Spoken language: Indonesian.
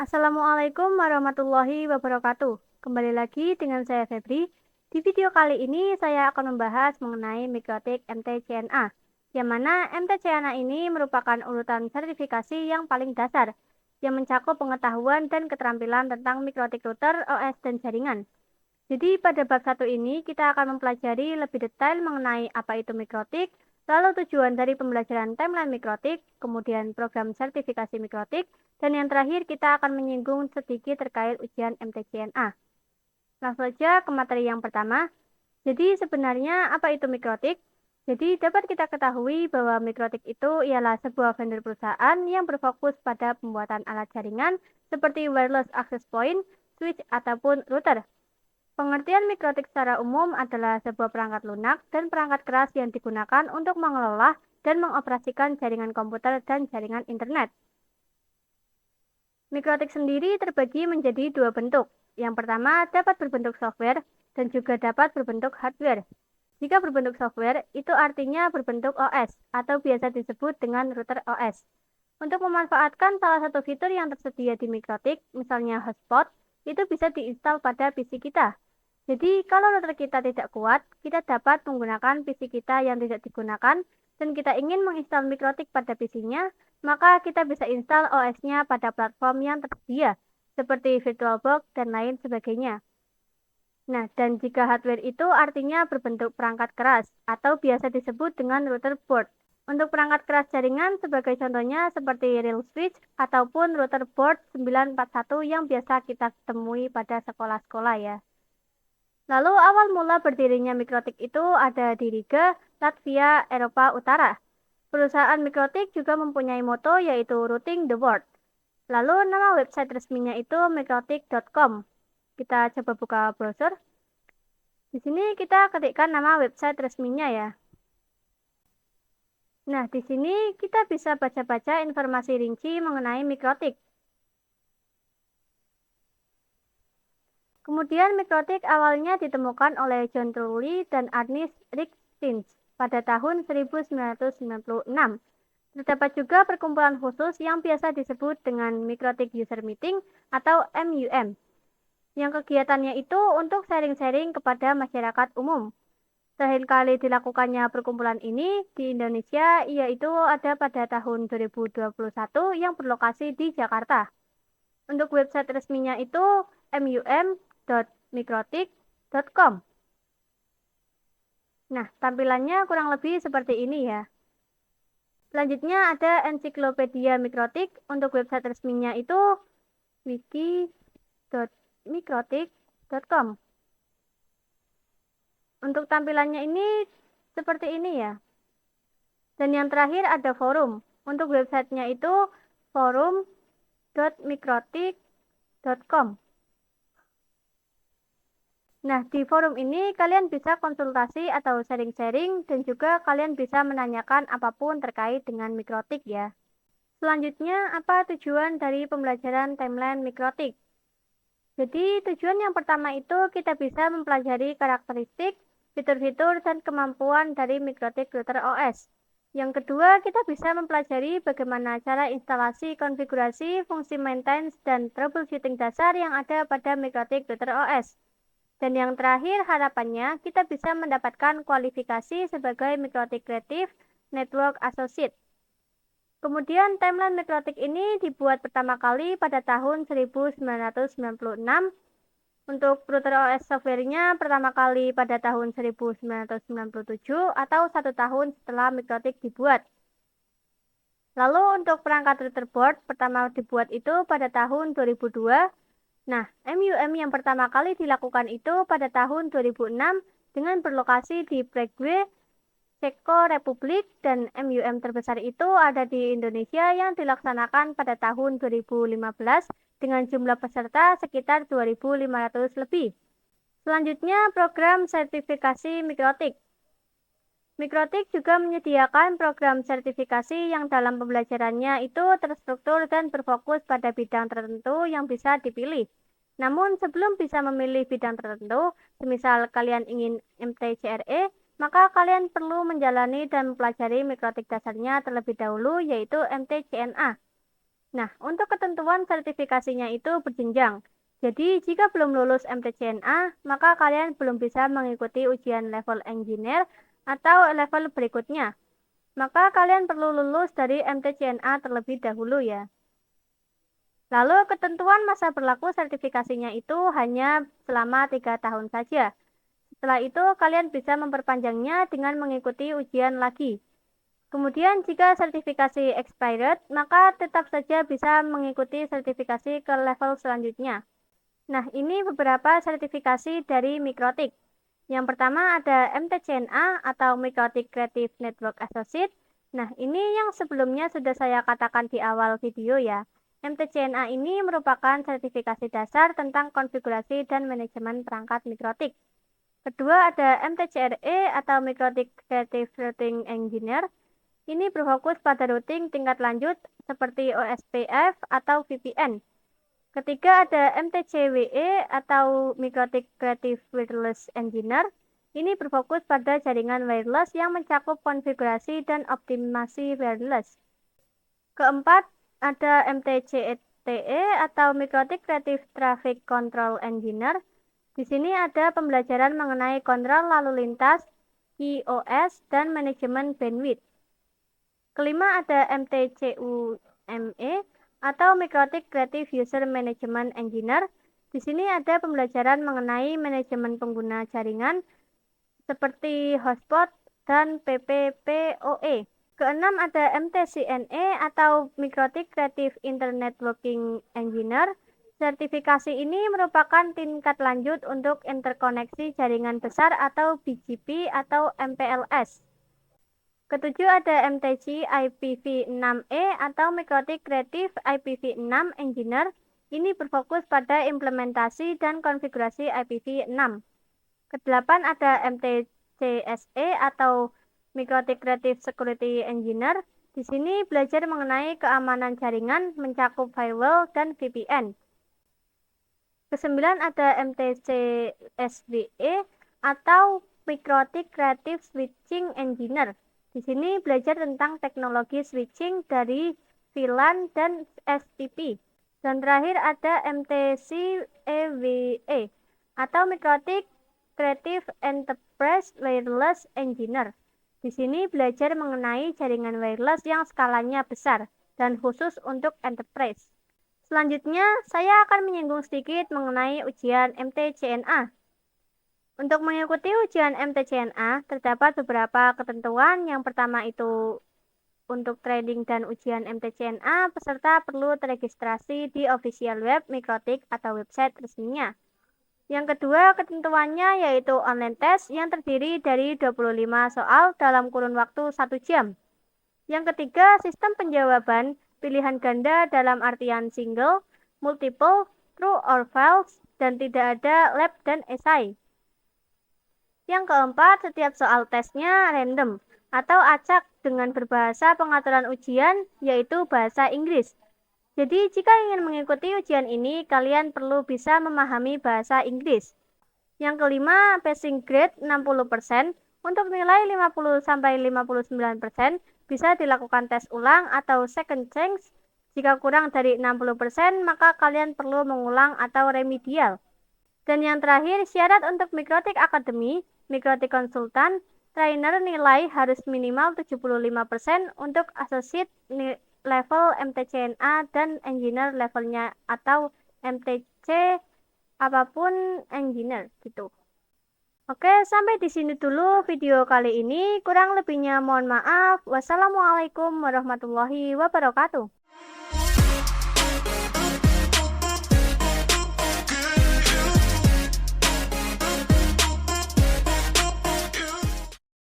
Assalamualaikum warahmatullahi wabarakatuh. Kembali lagi dengan saya Febri. Di video kali ini saya akan membahas mengenai mikrotik MT-CNA, yang mana MT-CNA ini merupakan urutan sertifikasi yang paling dasar, yang mencakup pengetahuan dan keterampilan tentang mikrotik router, OS, dan jaringan. Jadi pada bab 1 ini kita akan mempelajari lebih detail mengenai apa itu mikrotik, lalu tujuan dari pembelajaran timeline mikrotik, kemudian program sertifikasi mikrotik, dan yang terakhir kita akan menyinggung sedikit terkait ujian MTCNA. Langsung saja ke materi yang pertama. Jadi sebenarnya apa itu mikrotik? Jadi dapat kita ketahui bahwa mikrotik itu ialah sebuah vendor perusahaan yang berfokus pada pembuatan alat jaringan seperti wireless access point, switch, ataupun router. Pengertian mikrotik secara umum adalah sebuah perangkat lunak dan perangkat keras yang digunakan untuk mengelola dan mengoperasikan jaringan komputer dan jaringan internet. Mikrotik sendiri terbagi menjadi dua bentuk. Yang pertama dapat berbentuk software dan juga dapat berbentuk hardware. Jika berbentuk software, itu artinya berbentuk OS atau biasa disebut dengan router OS. Untuk memanfaatkan salah satu fitur yang tersedia di mikrotik, misalnya hotspot, itu bisa diinstal pada PC kita. Jadi, kalau router kita tidak kuat, kita dapat menggunakan PC kita yang tidak digunakan, dan kita ingin menginstal mikrotik pada PC-nya, maka kita bisa install OS-nya pada platform yang tersedia, seperti VirtualBox dan lain sebagainya. Nah, dan jika hardware itu artinya berbentuk perangkat keras, atau biasa disebut dengan router board. Untuk perangkat keras jaringan, sebagai contohnya seperti rail switch, ataupun router board 941 yang biasa kita temui pada sekolah-sekolah ya. Lalu awal mula berdirinya mikrotik itu ada di Riga, Latvia, Eropa Utara. Perusahaan mikrotik juga mempunyai moto yaitu Routing the World. Lalu nama website resminya itu mikrotik.com. Kita coba buka browser. Di sini kita ketikkan nama website resminya ya. Nah, di sini kita bisa baca-baca informasi rinci mengenai mikrotik. Kemudian mikrotik awalnya ditemukan oleh John Trulli dan Ernest Rickstins pada tahun 1996. Terdapat juga perkumpulan khusus yang biasa disebut dengan Mikrotik User Meeting atau MUM, yang kegiatannya itu untuk sharing-sharing kepada masyarakat umum. Terakhir kali dilakukannya perkumpulan ini di Indonesia, yaitu ada pada tahun 2021 yang berlokasi di Jakarta. Untuk website resminya itu mum.mikrotik.com. Nah, tampilannya kurang lebih seperti ini ya. Selanjutnya ada ensiklopedia mikrotik. Untuk website resminya itu wiki.mikrotik.com. Untuk tampilannya ini seperti ini ya. Dan yang terakhir ada forum. Untuk websitenya itu forum.mikrotik.com. Nah, di forum ini kalian bisa konsultasi atau sharing-sharing dan juga kalian bisa menanyakan apapun terkait dengan mikrotik ya. Selanjutnya, apa tujuan dari pembelajaran timeline mikrotik? Jadi, tujuan yang pertama itu kita bisa mempelajari karakteristik, fitur-fitur, dan kemampuan dari mikrotik router OS. Yang kedua, kita bisa mempelajari bagaimana cara instalasi, konfigurasi, fungsi maintenance, dan troubleshooting dasar yang ada pada mikrotik router OS. Dan yang terakhir, harapannya kita bisa mendapatkan kualifikasi sebagai mikrotik kreatif Network Associate. Kemudian timeline mikrotik ini dibuat pertama kali pada tahun 1996. Untuk router OS software-nya pertama kali pada tahun 1997 atau 1 tahun setelah mikrotik dibuat. Lalu untuk perangkat router board pertama dibuat itu pada tahun 2002. Nah, MUM yang pertama kali dilakukan itu pada tahun 2006 dengan berlokasi di Prague, Ceko Republik, dan MUM terbesar itu ada di Indonesia yang dilaksanakan pada tahun 2015 dengan jumlah peserta sekitar 2.500 lebih. Selanjutnya, program sertifikasi mikrotik. Mikrotik juga menyediakan program sertifikasi yang dalam pembelajarannya itu terstruktur dan berfokus pada bidang tertentu yang bisa dipilih. Namun sebelum bisa memilih bidang tertentu, semisal kalian ingin MTCRE, maka kalian perlu menjalani dan mempelajari mikrotik dasarnya terlebih dahulu yaitu MTCNA. Nah, untuk ketentuan sertifikasinya itu berjenjang. Jadi, jika belum lulus MTCNA, maka kalian belum bisa mengikuti ujian level engineer atau level berikutnya. Maka kalian perlu lulus dari MTCNA terlebih dahulu ya. Lalu ketentuan masa berlaku sertifikasinya itu hanya selama 3 tahun saja. Setelah itu kalian bisa memperpanjangnya dengan mengikuti ujian lagi. Kemudian jika sertifikasi expired, maka tetap saja bisa mengikuti sertifikasi ke level selanjutnya. Nah, ini beberapa sertifikasi dari Mikrotik. Yang pertama ada MTCNA atau Mikrotik Creative Network Associate. Nah, ini yang sebelumnya sudah saya katakan di awal video ya. MTCNA ini merupakan sertifikasi dasar tentang konfigurasi dan manajemen perangkat Mikrotik. Kedua ada MTCRE atau Mikrotik Creative Routing Engineer. Ini berfokus pada routing tingkat lanjut seperti OSPF atau VPN. Ketiga ada MTCWE atau Mikrotik Creative Wireless Engineer. Ini berfokus pada jaringan wireless yang mencakup konfigurasi dan optimasi wireless. Keempat ada MTCTE atau Mikrotik Creative Traffic Control Engineer. Di sini ada pembelajaran mengenai kontrol lalu lintas, QoS, dan manajemen bandwidth. Kelima ada MTCUME atau Mikrotik Creative User Management Engineer. Di sini ada pembelajaran mengenai manajemen pengguna jaringan seperti hotspot dan PPPoE. Keenam ada MTCNE atau Mikrotik Creative Internet Working Engineer. Sertifikasi ini merupakan tingkat lanjut untuk interkoneksi jaringan besar atau BGP atau MPLS. Ketujuh ada MTC IPv6E atau Mikrotik Creative IPv6 Engineer. Ini berfokus pada implementasi dan konfigurasi IPv6. Kedelapan ada MTCSE atau Mikrotik Creative Security Engineer. Di sini belajar mengenai keamanan jaringan mencakup firewall dan VPN. Kesembilan ada MTCSWE atau Mikrotik Creative Switching Engineer. Di sini belajar tentang teknologi switching dari VLAN dan STP. Dan terakhir ada MTCEWE atau Mikrotik Creative Enterprise Wireless Engineer. Di sini belajar mengenai jaringan wireless yang skalanya besar dan khusus untuk enterprise. Selanjutnya, saya akan menyinggung sedikit mengenai ujian MTCNA. Untuk mengikuti ujian MTCNA, terdapat beberapa ketentuan. Yang pertama itu untuk training dan ujian MTCNA, peserta perlu teregistrasi di official web Mikrotik atau website resminya. Yang kedua, ketentuannya yaitu online test yang terdiri dari 25 soal dalam kurun waktu 1 jam. Yang ketiga, sistem penjawaban pilihan ganda dalam artian single, multiple, true or false, dan tidak ada lab dan esai. Yang keempat, setiap soal tesnya random atau acak dengan berbahasa pengaturan ujian yaitu bahasa Inggris. Jadi jika ingin mengikuti ujian ini, kalian perlu bisa memahami bahasa Inggris. Yang kelima, passing grade 60%. Untuk nilai 50-59% bisa dilakukan tes ulang atau second chance. Jika kurang dari 60%, maka kalian perlu mengulang atau remedial. Dan yang terakhir, syarat untuk Mikrotik Academy, Mikrotik Konsultan, trainer nilai harus minimal 75% untuk associate level MTCNA dan engineer levelnya atau MTC apapun engineer gitu. Oke, sampai di sini dulu video kali ini. Kurang lebihnya mohon maaf. Wassalamualaikum warahmatullahi wabarakatuh.